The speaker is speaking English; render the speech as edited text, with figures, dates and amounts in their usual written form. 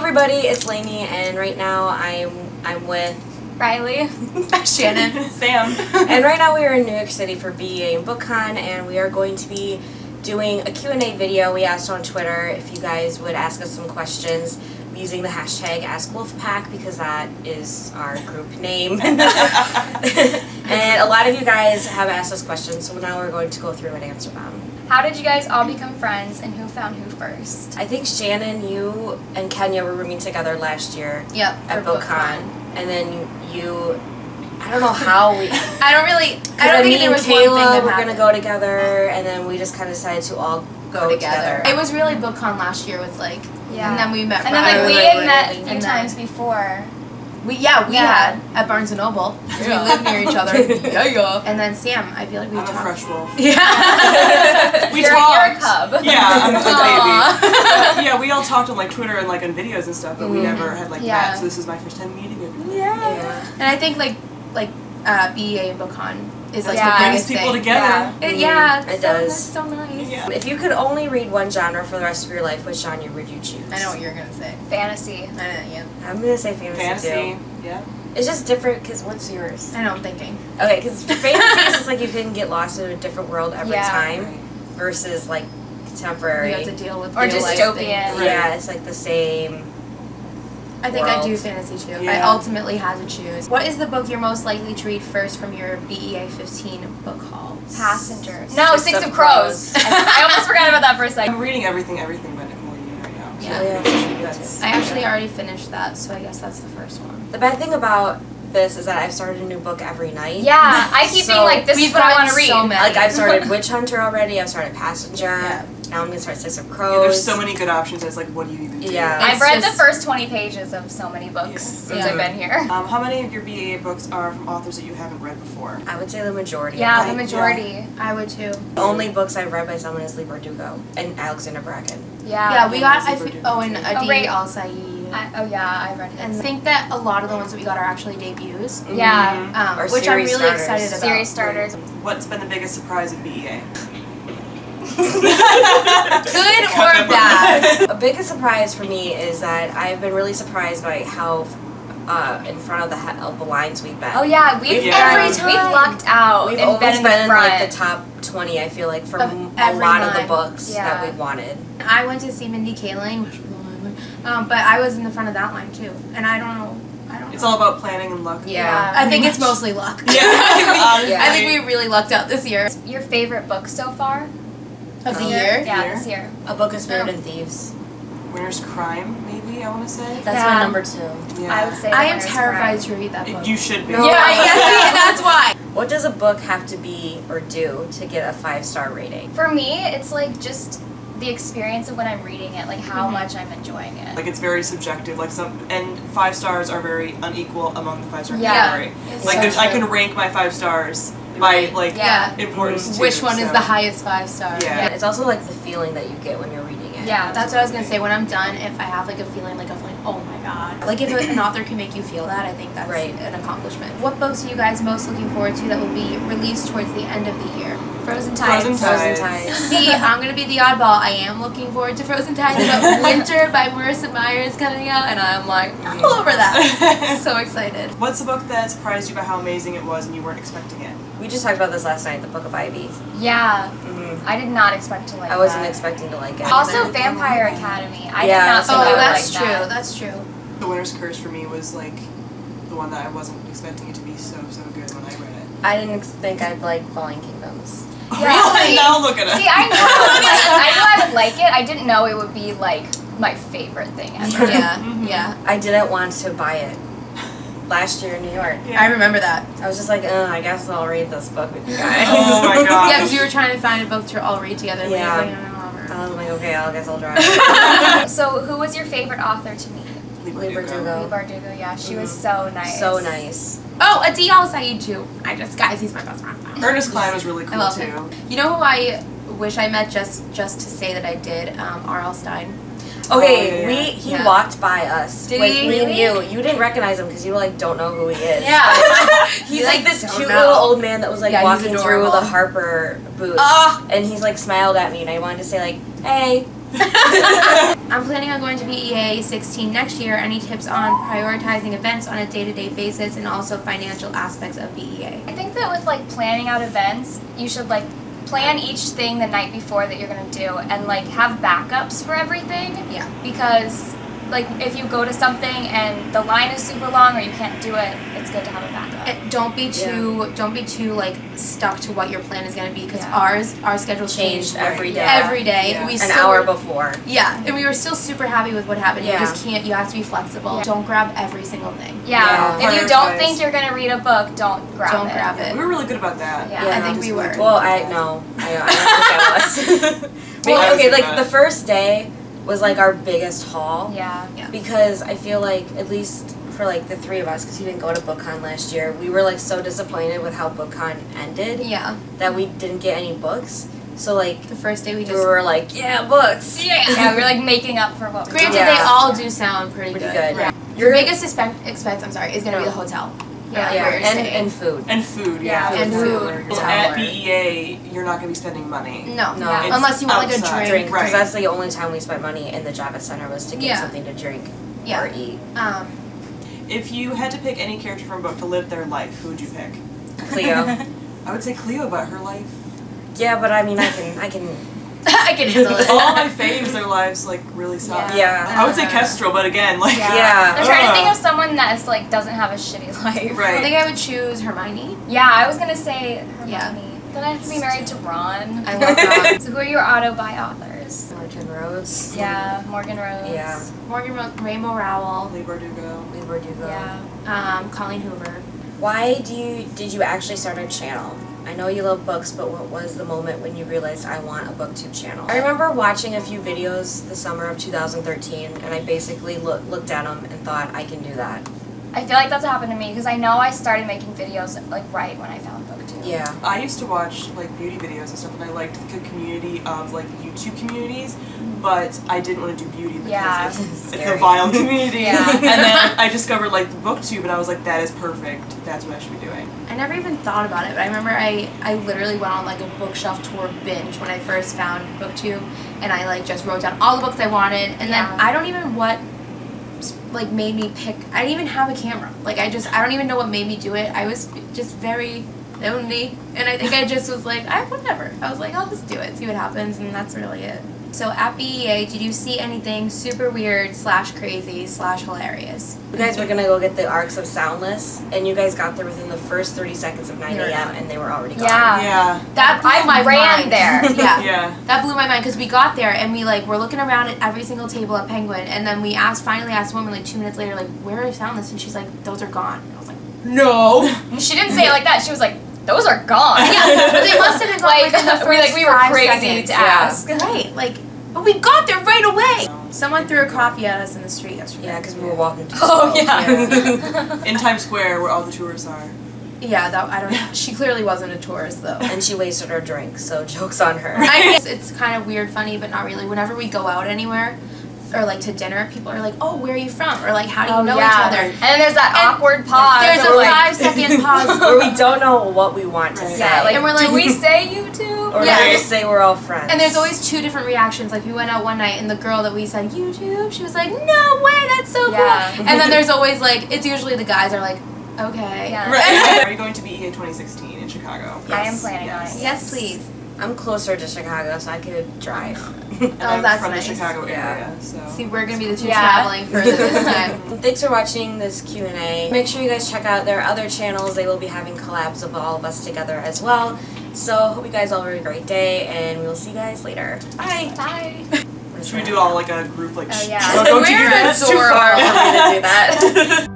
everybody, it's Lainey, and right now I'm with Riley, Shannon, Sam. and right now we are in New York City for BEA and BookCon, and we are going to be doing a Q&A video. We asked on Twitter if you guys would ask us some questions using the hashtag AskWolfPack because that is our group name. And a lot of you guys have asked us questions, so now we're going to go through and answer them. how did you guys all become friends and who found who first? I think Shannon, you and Kenya were rooming together last year at for BookCon, and then you, I don't know how we. I don't think there was one thing that were happened. gonna go together, and then we just kind of decided to all go together. It was really BookCon last year with like, Yeah. and then we met. And then like we Riley. had met a few And times then- before. We had at Barnes and Noble. We lived near each other. Yeah. And then Sam, I feel like we I'm a talked. fresh wolf. Yeah. We You're a talked. cub. Yeah, I'm a Aw. baby. Yeah, we all talked on like Twitter and like on videos and stuff, but we never had like Yeah. met. So this is my first time meeting everybody. Yeah. And I think like BEA and BookCon is like Yeah. the Brings biggest people thing. together. It does. That's so nice. Yeah. If you could only read one genre for the rest of your life, which genre would you choose? I know what you're gonna say. Fantasy. I know, yeah. I'm gonna say fantasy, Fantasy. too. Yeah. It's just different because what's yours? I know. I'm thinking. Okay, because fantasy is just like you can get lost in a different world every Yeah. time, Right. versus like contemporary. You have to deal with Or real life dystopian. things. Right. Yeah, it's like the same. I think I do world. fantasy too. If I Yeah. ultimately had to choose. What is the book you're most likely to read first from your BEA 15 book haul? Passengers. No, Six of Crows. I almost forgot about that for a second. I'm reading everything by Nicole Yoon right now. Yeah. That's I actually already finished that, so I guess that's the first one. The bad thing about this is that I've started a new book every night. Yeah, I keep being So, like, this is we've what I gotten want to read. so many. Like I've started Witch Hunter already. I've started Passenger. Yeah. Now I'm gonna start Six of yeah, Crows. there's so many good options. It's like, what do you even do? Yeah. I've It's read just- the first 20 pages of so many books Yeah. since Yeah. I've been here. How many of your BA books are from authors that you haven't read before? I would say the majority. Yeah, of the them. majority. I would too. The only books I've read by someone is Lee Bardugo and Alexander Bracken. Yeah, we got. Lizzie Burdett And too. Adi right. Al Saeed. Oh yeah, I've read And I his. think that a lot of the ones that we got are actually debuts, Yeah. Or which I'm series really starters. excited about. Series starters. What's been the biggest surprise of BEA? Good or bad? A biggest surprise for me is that I've been really surprised by how in front of the lines we've been. Oh yeah, we've Yeah. every time we've lucked out We've and always been been in in front. like the top 20. I feel like for Of a every lot of the line. books Yeah. that we've wanted. I went to see Mindy Kaling, which was the line, but I was in the front of that line too. And I don't know. It's all about planning and luck. Yeah. I think it's mostly luck. Yeah. I think we really lucked out this year. Your favorite book so far? Of the year? Yeah, Year? this year. A Book of Spirit No. and Thieves. Winter's Crime, maybe, I want to say. That's Yeah. my number 2. Yeah. I would say. I am Winter's terrified Crime. to read that book. You should be. No. Yeah, yes, that's why. What does a book have to be or do to get a 5-star rating? For me, it's like just the experience of when I'm reading it, like how much I'm enjoying it. Like it's very subjective. Like and 5 stars are very unequal among the 5-star Yeah. category. It's Like so I true. can rank my 5 stars by like Yeah. importance too. Which one is so. the highest 5-star? Yeah. It's also like the feeling that you get when you're reading it. Yeah. That's what I was gonna say. When I'm done, if I have like a feeling like of like, oh my god, like if an author can make you feel that, I think that's Right. an accomplishment. What books are you guys most looking forward to that will be released towards the end of the year? Frozen Tides. Frozen Frozen Tides. Tides. See, I'm gonna be the oddball. I am looking forward to Frozen Tides, but Winter by Marissa Meyer is coming out, and I'm like all over that. So excited. What's the book that surprised you by how amazing it was and you weren't expecting it? We just talked about this last night, The Book of Ivy. Yeah. Mm-hmm. I did not expect to like I wasn't that. expecting to like it. Also, Vampire Academy. I Yeah, did not think Oh, I would that's like true. that. That's true. The Winter's Curse for me was like the one that I wasn't expecting it to be so good when I read it. I didn't think I'd like Falling Kingdoms. Yeah, Really? see- Now look at it. See, I knew I would like it. I didn't know it would be like my favorite thing ever. Yeah, yeah. I didn't want to buy it last year in New York. Yeah. I remember that. I was just like, I guess I'll read this book with you guys. Oh my god. Yeah, because we were trying to find a book to all read together. and we were Yeah. like, no. I was like, okay, I guess I'll drive. So, who was your favorite author to meet? Lee Lee Bardugo. Bardugo. Yeah, she was so nice. So nice. Oh, Adi Al Saeed too. Guys, he's my best friend. Ernest Cline was really I cool love too. him. You know who I wish I met just to say that I did? R.L. Stein. Okay, Oh, yeah. he Yeah. walked by us. Did like, he? Me and Really? you didn't recognize him because you like don't know who he is. Yeah. He's like this don't cute know. little old man that was like Yeah, he's walking through adorable. the Harper booth, Oh. and he's like smiled at me, and I wanted to say like, hey, I'm planning on going to BEA 16 next year. Any tips on prioritizing events on a day-to-day basis and also financial aspects of BEA? I think that with like planning out events, you should like plan each thing the night before that you're gonna do, and like have backups for everything. Yeah. Because like if you go to something and the line is super long or you can't do it, it's good to have a backup. And don't be too like stuck to what your plan is gonna be, because Yeah. our schedule Changed every day. Every day. Yeah. We An still hour before. Yeah, and we were still super happy with what happened. Yeah. You just can't. You have to be flexible. Yeah. Don't grab every single thing. Yeah. Yeah. If you don't Prioritize. think you're gonna read a book, don't grab Don't it. grab it. We were really good about that. Yeah. I think we were. Well, I don't think I was. Well, Okay, I was like the first day was like our biggest haul. Yeah. Because I feel like, at least for like the three of us, because you didn't go to BookCon last year, we were like so disappointed with how BookCon ended Yeah. that we didn't get any books. So like The first day we we just. were like, yeah, books. Yeah, we're like making up for what we Granted, Yeah. they all do sound pretty Pretty good. good. Your biggest expense, I'm sorry, is gonna be the hotel. Yeah. Yeah, where you're staying. and food. And food, Yeah. And food. Well, Tower. at BEA, you're not going to be spending money. No, No. Yeah. It's unless you want like a outside. drink. Because Right. that's the only time we spent money in the Javits Center was to get Yeah. something to drink Yeah. or eat. If you had to pick any character from a book to live their life, who would you pick? Cleo. I would say Cleo, but her life. Yeah, but I mean, I can. I can handle it. All my faves, their lives like really suck. Yeah. I would say Kestrel, but again, like. Yeah. I'm trying to think of someone that's like doesn't have a shitty life. I Right. think I would choose Hermione. Yeah, I was gonna say Hermione. Yeah. Then I have to be married to Ron. I love Ron. So who are your auto-buy authors? Morgan Rhodes. Yeah, Morgan Rhodes. Yeah. Morgan Rainbow Rowell. Leigh Bardugo. Leigh Bardugo. Yeah. Colleen Hoover. Why did you actually start a channel? I know you love books, but what was the moment when you realized I want a booktube channel? I remember watching a few videos the summer of 2013, and I basically looked at them and thought, I can do that. I feel like that's what happened to me because I know I started making videos like right when I found BookTube. Yeah. I used to watch like beauty videos and stuff, and I liked the community of like YouTube communities, but I didn't want to do beauty because Yeah. it's a Scary. vile community. Yeah. And then I discovered like the BookTube, and I was like, that is perfect. That's what I should be doing. I never even thought about it, but I remember I literally went on like a bookshelf tour binge when I first found BookTube, and I like just wrote down all the books I wanted, and Yeah. then I don't even what like made me pick. I didn't even have a camera. Like I don't even know what made me do it. I was just very lonely, and I think I just was like, whatever. I was like, I'll just do it, see what happens, and that's really it. So at BEA, did you see anything super weird / crazy / hilarious? You guys were gonna go get the Arcs of Soundless, and you guys got there within the first 30 seconds of 9 They were a.m. gone. and they were already gone. Yeah. Yeah. That blew I my ran mind. there. Yeah. Yeah. That blew my mind because we got there and we like were looking around at every single table at Penguin, and then we finally asked a woman like 2 minutes later, like, where are Soundless? And she's like, those are gone. And I was like, no. She didn't say it like that. She was like, those are gone. Yeah, but they must have been gone Like, within the first we were 5 crazy seconds. to ask. Right, like, but we got there right away. Someone threw a coffee at us in the street yesterday. Yeah, because we were walking to Oh, school. yeah. In Times Square, where all the tourists are. Yeah, that I don't know. She clearly wasn't a tourist though. And she wasted her drink, so joke's on her. It's kind of weird, funny, but not really. Whenever we go out anywhere, or like to dinner, people are like, "Oh, where are you from?" Or like, "How do you know each other?" And then there's that And awkward pause. There's of a like, 5-second pause. Where we don't know what we want to Right. say. yeah, like, And we're like, do we say YouTube? or Yeah. we just say we're all friends. And there's always 2 different reactions. Like we went out one night and the girl that we said YouTube, she was like, "No way, that's so Yeah. cool." And then there's always like, it's usually the guys are like, "Okay." Yeah. Right. Are you going to be EA 2016 in Chicago? I am planning on it. Yes, please. I'm closer to Chicago, so I could drive. And I'm that's from nice. the Chicago Yeah. area, so. See, we're gonna be the 2 Yeah. traveling further this time. Thanks for watching this Q&A. Make sure you guys check out their other channels. They will be having collabs of all of us together as well. So hope you guys all have a great day, and we'll see you guys later. Bye. Bye. Should we do all like a group like? Oh, yeah. No, don't you do We're that. It's too adorable. far For me to do that.